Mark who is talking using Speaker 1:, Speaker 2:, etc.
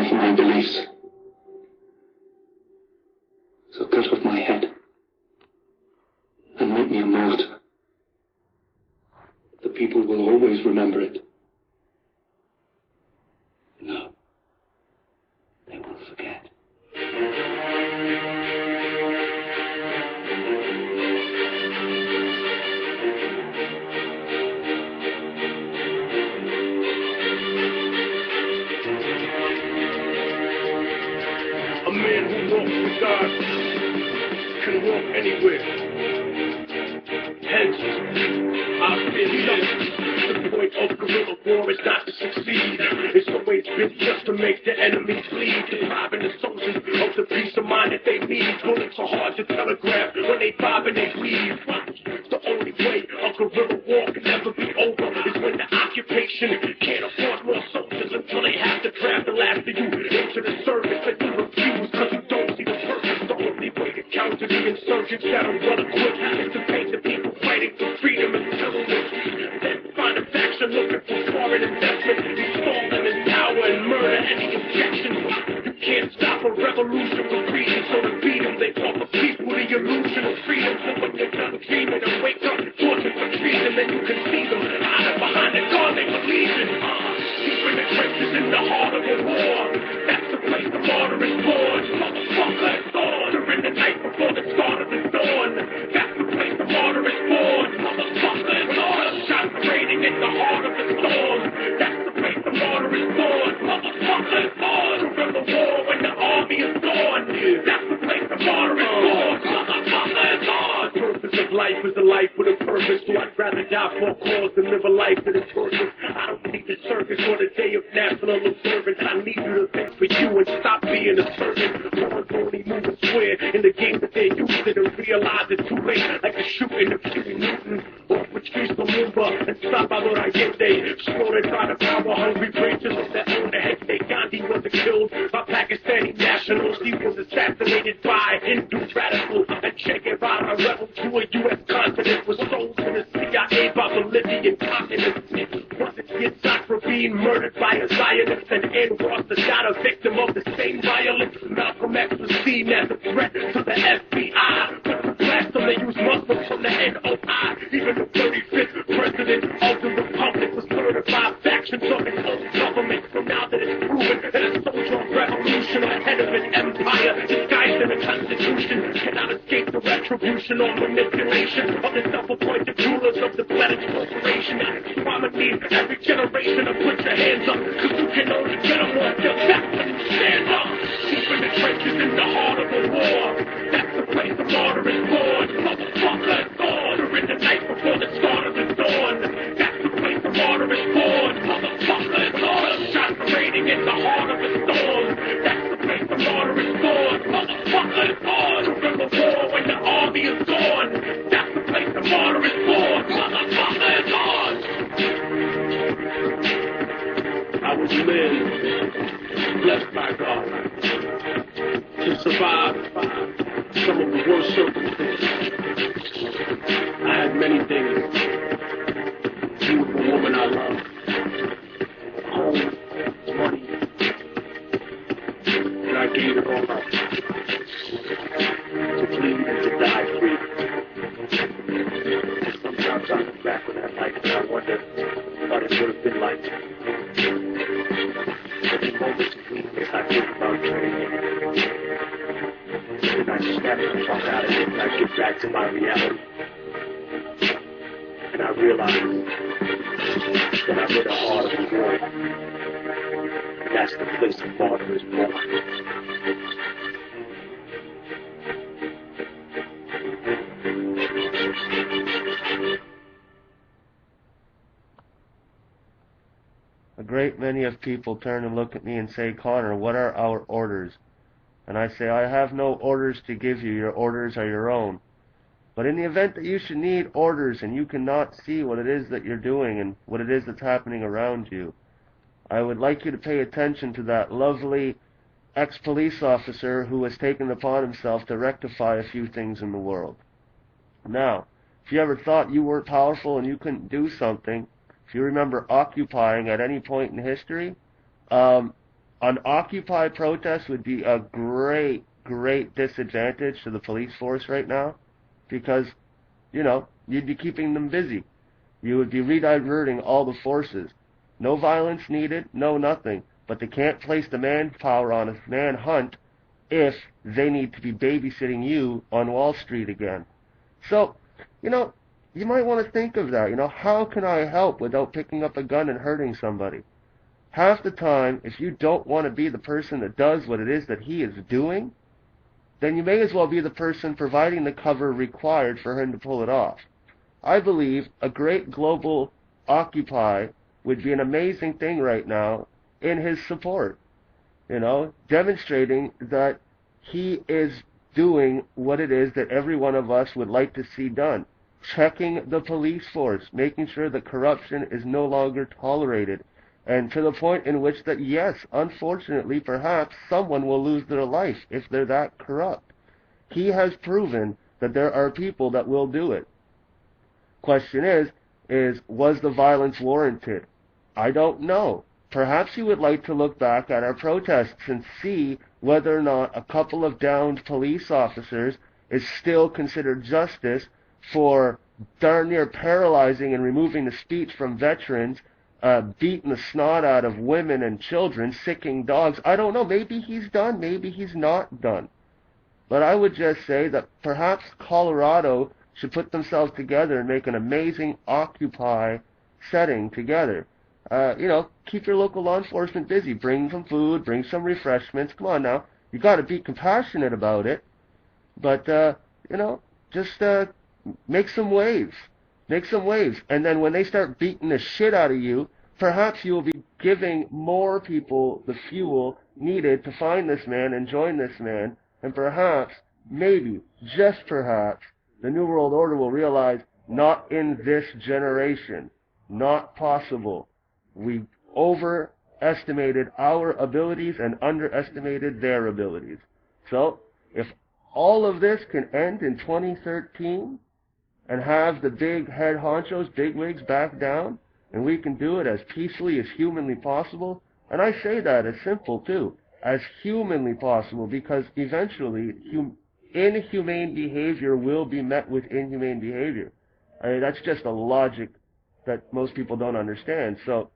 Speaker 1: of my beliefs. So cut off my head and make me a martyr. The people will always remember it. No, they will forget.
Speaker 2: A man who walks with God can walk anywhere. Hence, I've been here. The point of guerrilla war is not to succeed. It's always been just to make the enemy bleed, depriving the soldiers of the peace of mind that they need. Bullets are hard to telegraph when they bob and they weave. The only way a guerrilla war can never be over is when the occupation can't afford more soldiers until they have to draft the last of you into the service that you refuse because you don't see the purpose. The only way to counter the insurgents that are well equipped is to paint the people fighting for freedom and terrorists. Then find a faction looking for foreign investment, install them in power and murder any objection. You can't stop a revolution for greed, so to beat them they offer people the illusion of freedom. So when you're done dreaming and wake up, torture for treason, then you can see them hiding behind the God they believe in. Deep in the trenches in the heart of a war, that's the place the martyr is born. Motherfucker is born during the night before the start of the dawn. That's the place the martyr is born. Motherfucker is born. Shots raining in the heart of the storm. That's the place the martyr is born. Motherfucker is born during the war when the army is gone. That's the place the martyr is born. Motherfucker is born. The purpose of life is a life with a purpose, so I'd rather die for a cause than live a life that is worthless. I don't need the circus or the day of national observance. I need you to think for you and stop being a servant. One's only moving square in the game that they're using and realize it's too late, like the shooting of Huey Newton off with Streets Lumumba and Salvador Allende. Slaughtered by the power-hungry preachers that owned the head state. Gandhi wasn't killed by Pakistani nationals. He was assassinated by Hindu radicals. And Che Guevara rebel to a U.S. continent was sold to the CIA by Bolivian communists. Wasn't Yitzhak Rabin murdered by a Zionist, and Anwar Sadat a victim of the same violence? Malcolm X was seen as a threat to the FBI. But to blast them, they used Muslims from the NOI. Even the 35th president of the Republic was murdered by factions of its own government. So now that it's proven that a social revolution or head of an empire disguised in a constitution cannot escape the retribution or manipulation of the self-appointed rulers of the British corporation. So I'ma need every generation to put your hands up, cause you can only get them off your back when you stand up. Deep in the trenches in the heart of a war, that's the place the martyr is born. Motherfucker is born during the night before the start of the dawn. That's the place the martyr is born. Motherfucker is born. Shots raining in the heart of a storm. That's the place the martyr is born. Motherfucker is born during the war when the army is gone. That's the place the martyr is born. Motherfucker is born. I was blessed by God to survive some of the worst circumstances. I had many things. Beautiful woman I love, home, money, and I gave it all up to bleed and to die free. Sometimes I look back on that life and I wonder what it would have been like. Such moments of weakness I think about training. And I snap the fuck out of it and I get back to my reality. And I realize that I'm in the heart of the war. And that's the place the martyr is born.
Speaker 3: A great many of people turn and look at me and say, Connor, what are our orders? And I say, I have no orders to give you. Your orders are your own. But in the event that you should need orders and you cannot see what it is that you're doing and what it is that's happening around you, I would like you to pay attention to that lovely ex-police officer who has taken it upon himself to rectify a few things in the world. Now, if you ever thought you weren't powerful and you couldn't do something, if you remember occupying at any point in history, an Occupy protest would be a great, great disadvantage to the police force right now because, you know, you'd be keeping them busy. You would be rediverting all the forces. No violence needed, no nothing. But they can't place the manpower on a manhunt if they need to be babysitting you on Wall Street again. So, you know, you might want to think of that. You know, how can I help without picking up a gun and hurting somebody? Half the time, if you don't want to be the person that does what it is that he is doing, then you may as well be the person providing the cover required for him to pull it off. I believe a great global Occupy would be an amazing thing right now in his support, you know, demonstrating that he is doing what it is that every one of us would like to see done. Checking the police force, making sure that corruption is no longer tolerated, and to the point in which that, yes, unfortunately, perhaps someone will lose their life if they're that corrupt. He has proven that there are people that will do it. Question is, was the violence warranted? I don't know. Perhaps you would like to look back at our protests and see whether or not a couple of downed police officers is still considered justice for darn near paralyzing and removing the speech from veterans, beating the snot out of women and children, sicking dogs. I don't know. Maybe he's done. Maybe he's not done. But I would just say that perhaps Colorado should put themselves together and make an amazing Occupy setting together. You know, keep your local law enforcement busy. Bring some food, bring some refreshments. Come on now. You got to be compassionate about it. But, you know, just make some waves. Make some waves. And then when they start beating the shit out of you, perhaps you will be giving more people the fuel needed to find this man and join this man. And perhaps, maybe, just perhaps, the New World Order will realize, not in this generation. Not possible. We overestimated our abilities and underestimated their abilities. So, if all of this can end in 2013 and have the big head honchos, bigwigs back down, and we can do it as peacefully as humanly possible, and I say that as simple too, as humanly possible, because eventually inhumane behavior will be met with inhumane behavior. I mean, that's just a logic that most people don't understand. So,